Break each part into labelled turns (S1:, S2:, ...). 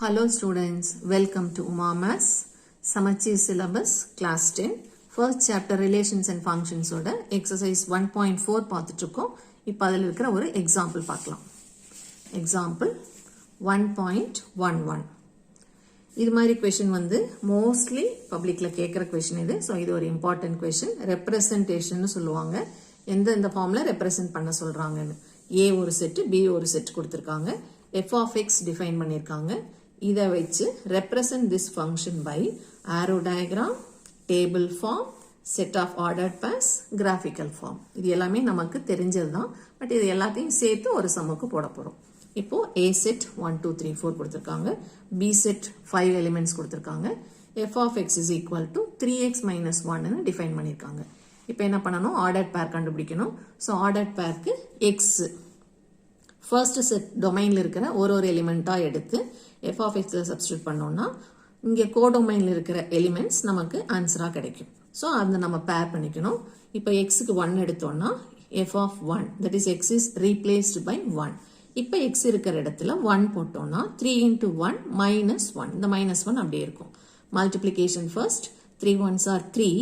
S1: Hello students, welcome to Uma Maths, Samacheer syllabus, class 10, first chapter relations and functions oda exercise 1.4 பார்த்துட்டுருக்கோம். இப்போ அதில் இருக்கிற ஒரு example பார்க்கலாம். Example 1.11. இது மாதிரி question வந்து mostly publicல கேட்குற question இது. So இது ஒரு important question. Representation சொல்லுவாங்க. எந்த formல represent பண்ண சொல்றாங்கன்னு. A ஒரு செட், B ஒரு செட் கொடுத்திருக்காங்க. f of x define பண்ணிருக்காங்க. இதை வச்சு represent this function by arrow diagram, table form, set of ordered pairs, graphical form. இது எல்லாமே நமக்கு தெரிஞ்சது தான். பட் இது எல்லாத்தையும் சேர்த்து ஒரு சம்முக்கு போட போறோம். இப்போ A set 1, 2, 3, 4 கொடுத்திருக்காங்க. B set 5 elements கொடுத்திருக்காங்க. f of x is equal to 3x minus 1 ன்னு define பண்ணிருக்காங்க. இப்போ என்ன பண்ணணும்? ordered pair கண்டுபிடிக்கணும். So ordered pairக்கு x first set domainல இருக்கிற ஒரு எலிமெண்டா எடுத்து f of x சப்ஸ்டிட்யூட் பண்ணோம்னா இங்கே கோடொமைன்ல இருக்கிற எலிமெண்ட்ஸ் நமக்கு ஆன்சரா கிடைக்கும். ஸோ அதை நம்ம பேர் பண்ணிக்கணும். இப்போ எக்ஸுக்கு 1 எடுத்தோம்னா f of 1 that is x is replaced by 1. இப்போ x இருக்கிற இடத்துல 1 போட்டோம்னா 3 into 1 minus 1. இந்த minus 1 அப்படியே இருக்கும். Multiplication first 3 ones are 3.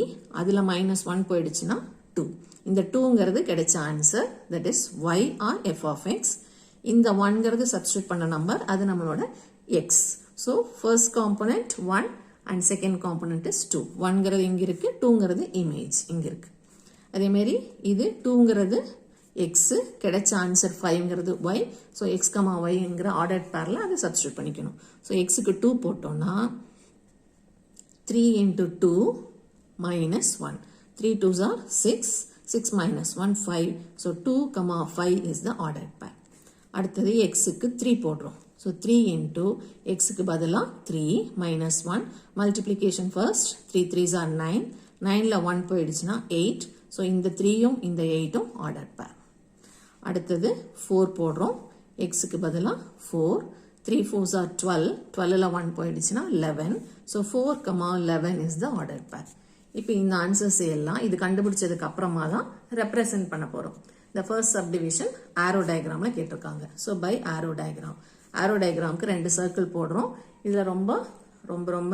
S1: அதில் minus 1 போயிடுச்சுன்னா 2. இந்த 2ங்கிறது கிடைச்ச answer that is y or f of x. இந்த 1ங்கிறது சப்ஸ்டிட்யூட் பண்ண நம்பர் அது நம்மளோட x. So first component 1 and second component is 2. 1ங்கிறது இங்க இருக்கு, 2ங்கிறது image இங்க இருக்கு. அதே மாதிரி இது 2ங்கிறது x, கிடைச்ச ஆன்சர் 5ங்கிறது y. So x, yங்கிற ordered pairல அதை சப்ஸ்டிட்யூட் பண்ணிக்கணும். So xக்கு 2 போட்டோம்னா 3 into 2 minus 1. 3 2s are 6. 6 minus 1 5. So 2, 5 is the ordered pair. அடுத்தது xக்கு 3 போடுறோம். So 3 into xக்கு பதிலா 3 minus 1. Multiplication first. 3 3s are 9. 9ல 1 போயிடுச்சுன்னா 8. So இந்த 3யும் இந்த 8ம் ordered pair. அடுத்தது 4 போடுறோம். xக்கு பதிலா 4. 3 4s are 12. 12ல 1 போயிடுச்சுன்னா 11. So 4, 11 is the ordered pair. இப்போ இந்த ஆன்சர்ஸ் எல்லாம் இது கண்டுபிடிச்சதுக்கு அப்புறமா தான் ரெப்ரசன்ட் பண்ண போறோம். The first subdivision arrow diagramல கேட்டிருக்காங்க. So by arrow diagram. Arrow diagramக்கு 2 circle போடுறோம். இதுல ரொம்ப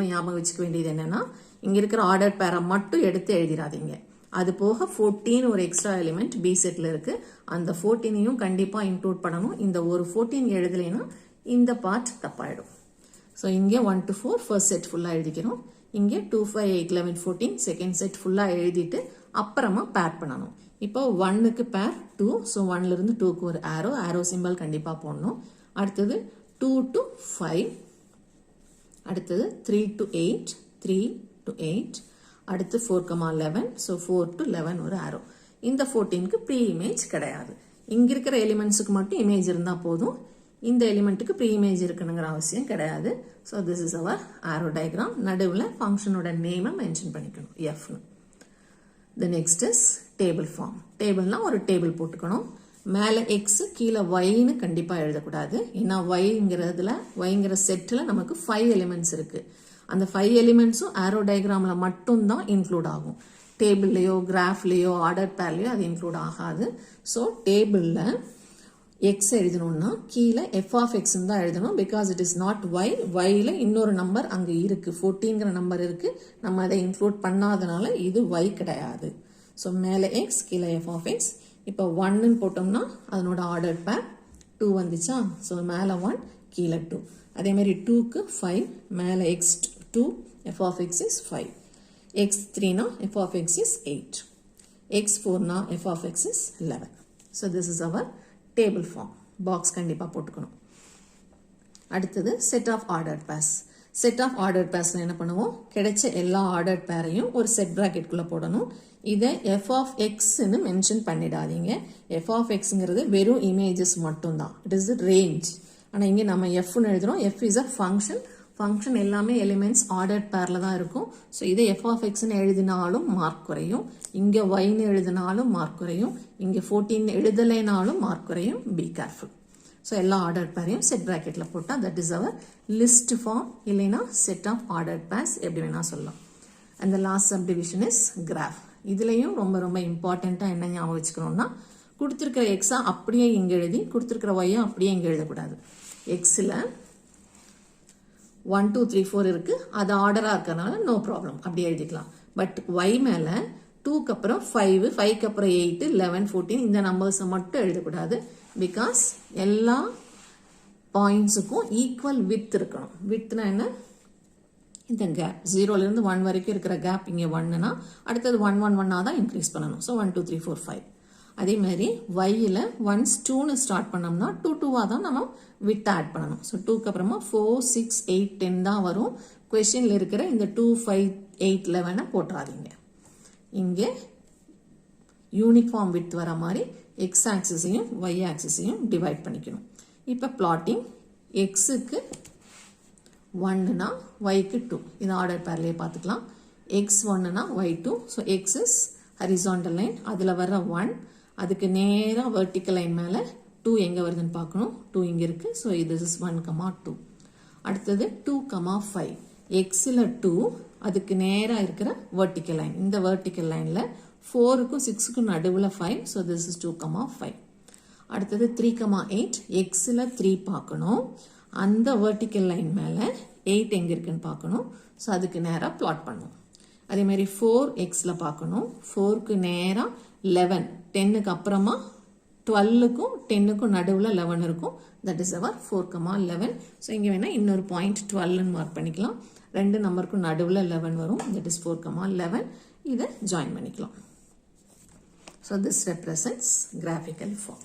S1: ஞாபகம் வச்சுக்க வேண்டியது என்னன்னா இங்க இருக்கிற ஆர்டர் பேரை மட்டும் எடுத்து எழுதிடாதீங்க. அது போக 14 ஒரு எக்ஸ்ட்ரா எலிமெண்ட் B செட்ல இருக்கு. அந்த 14ஐயும் கண்டிப்பா இன்க்ளூட் பண்ணணும். இந்த ஒரு 14 எழுதலைன்னா இந்த பார்ட் தப்பாயிடும். ஸோ இங்கே 1 to 4 ஃபர்ஸ்ட் செட் ஃபுல்லா எழுதிக்கிறோம். இங்கே 2 5 8 11 14 செகண்ட் செட் ஃபுல்லா எழுதிட்டு அப்புறமா பேர் பண்ணணும். இப்போ 1க்கு பேர் 2. ஸோ 1ல இருந்து 2க்கு ஒரு ஆரோ சிம்பிள் கண்டிப்பா போடணும். அடுத்தது 2 to 5. அடுத்தது 3 to 8. 3 to 8. அடுத்து 4, 11. ஸோ 4 to 11 ஒரு ஆரோ. இந்த 14க்கு ப்ரீ இமேஜ் கிடையாது. இங்க இருக்கிற எலிமெண்ட்ஸுக்கு மட்டும் இமேஜ் இருந்தா போதும். இந்த எலிமெண்ட்டுக்கு ப்ரீ இமேஜ் இருக்கணுங்கிற அவசியம் கிடையாது. So this is our arrow diagram. நடுவில் ஃபங்க்ஷனோட நேமை மென்ஷன் பண்ணிக்கணும் எஃப்னு. The next is table form. டேபிள்னா ஒரு டேபிள் போட்டுக்கணும். மேலே எக்ஸ் கீழே ஒய்னு கண்டிப்பாக எழுதக்கூடாது. ஏன்னா ஒய்ங்கிற செட்டில் நமக்கு 5 எலிமெண்ட்ஸ் இருக்கு. அந்த 5 எலிமெண்ட்ஸும் ஆரோ டயக்ராமில் மட்டும்தான் இன்க்ளூட் ஆகும். டேபிள்லையோ கிராஃப்லையோ ஆர்டர் பேர்லையோ அது இன்க்ளூட் ஆகாது. ஸோ டேபிளில் எக்ஸ் எழுதணும்னா கீழே f of x தான் எழுதணும். Because it is not y. yல இன்னொரு நம்பர் அங்கே இருக்கு, 14ங்கிற நம்பர் இருக்கு. நம்ம அதை இன்க்ளூட் பண்ணாதனால இது y கிடையாது. ஸோ மேலே எக்ஸ் கீழே f of x. இப்போ 1ன்னு போட்டோம்னா அதனோட ஆர்டர் பேர் 2 வந்துச்சா. ஸோ மேலே 1 கீழே 2. அதே மாதிரி 2க்கு 5 மேலே x 2 f of x is 5. x3னா f of x is 8. x4னா f of x is 11. So this is our table form. Box கண்டிப்பா போட்டுக்கணும். அடுத்தது set of ordered pairs. set of ordered pairsல என்ன பண்ணுவோம்? கிடைச்ச எல்லா ordered pairஐயும் ஒரு set bracket குள்ள போடணும். இதை f of x ன்னு மென்ஷன் பண்ணிடாதீங்க. f of xங்கிறது வெறும் இமேஜஸ் மட்டும்தான். It is range. ஆனா இங்க நம்ம f ன்னு எழுதுறோம். f is a function. Function எல்லாமே எலிமெண்ட்ஸ் ஆர்டர்ட் பேர்ல தான் இருக்கும். ஸோ இதை f of xன்னு எழுதினாலும் மார்க் குறையும். இங்கே yன்னு எழுதினாலும் மார்க் குறையும். இங்கே 14 எழுதலைனாலும் மார்க் குறையும். Be careful. ஸோ எல்லா ஆர்டர்ட் பேரையும் செட் ப்ராக்கெட்டில் போட்டால் that is our list form. இல்லைன்னா செட் ஆஃப் ஆர்டர்ட் பேர்ஸ் எப்படி வேணா சொல்லலாம். And the last subdivision is graph. இதுலேயும் ரொம்ப இம்பார்ட்டண்ட்டாக என்ன ஞாபகம் வச்சுக்கணும்னா கொடுத்துருக்கிற எக்ஸா அப்படியே இங்கே எழுதி கொடுத்துருக்கிற ஒய்யா அப்படியே இங்கே எழுதக்கூடாது. எக்ஸில் 1 2 3 4 இருக்கு, அது ஆர்டரா இருக்கறனால நோ ப்ராப்ளம், அப்படி எழுதிக்கலாம். பட் y மேல 2க்கு அப்புறம் 5, 5க்கு அப்புறம் 8, 11, 14 இந்த நம்பர்ஸை மட்டும் எழுதக்கூடாது. பிகாஸ் எல்லா பாயிண்ட்ஸுக்கும் ஈக்குவல் வித் இருக்கணும். வித்னா என்ன? இந்த கேப் 0லேருந்து 1 வரைக்கும் இருக்கிற கேப் இங்கே 1னா அடுத்தது 1 1 1 தான் இன்க்ரீஸ் பண்ணணும். ஸோ 1 2 3 4 5. அதே மாதிரி yயில் ஒன்ஸ் 2ன்னு ஸ்டார்ட் பண்ணோம்னா 2 2 தான் நம்ம வித் ஆட் பண்ணணும். ஸோ 2க்கு அப்புறமா 4 6 8 10 தான் வரும். கொஷினில் இருக்கிற இந்த 2 5 8 11 போட்டுறாதீங்க. இங்கே யூனிஃபார்ம் வித் வர மாதிரி எக்ஸ் ஆக்சிஸையும் ஒய் ஆக்சிஸையும் டிவைட் பண்ணிக்கணும். இப்போ பிளாட்டிங் எக்ஸுக்கு 1னா ஒய்க்கு 2, இது ஆர்டர் பேர்லேயே பார்த்துக்கலாம். எக்ஸ் 1னா Y 2. So X is horizontal line, அதில் வர 1, அதுக்கு நேராக வெர்டிக்கல் லைன் மேலே 2 எங்கே வருதுன்னு பார்க்கணும். 2 இங்கே இருக்குது. ஸோ இது இஸ் 1, 2. அடுத்தது 2, 5. எக்ஸில் 2, அதுக்கு நேராக இருக்கிற வெர்டிக்கல் லைன், இந்த வெர்டிக்கல் லைனில் 4க்கும் 6க்கும் நடுவில் 5. So this is 2, 5. அடுத்தது 3, 8. எக்ஸில் 3 பார்க்கணும், அந்த வெர்டிக்கல் லைன் மேலே 8 எங்கே இருக்குன்னு பார்க்கணும். ஸோ அதுக்கு நேராக பிளாட் பண்ணும். அதே மாதிரி 4 எக்ஸில் பார்க்கணும், 4க்கு நேராக 11, 10க்கு அப்புறமா 12க்கும் 10க்கும் நடுவில் 11 இருக்கும். That is our 4, 11. ஸோ இங்கே வேணால் இன்னொரு பாயிண்ட் 12ன்னு மார்க் பண்ணிக்கலாம். ரெண்டு நம்பருக்கும் நடுவில் 11 வரும். That is 4, 11. இதை ஜாயின் பண்ணிக்கலாம். So this represents graphical form.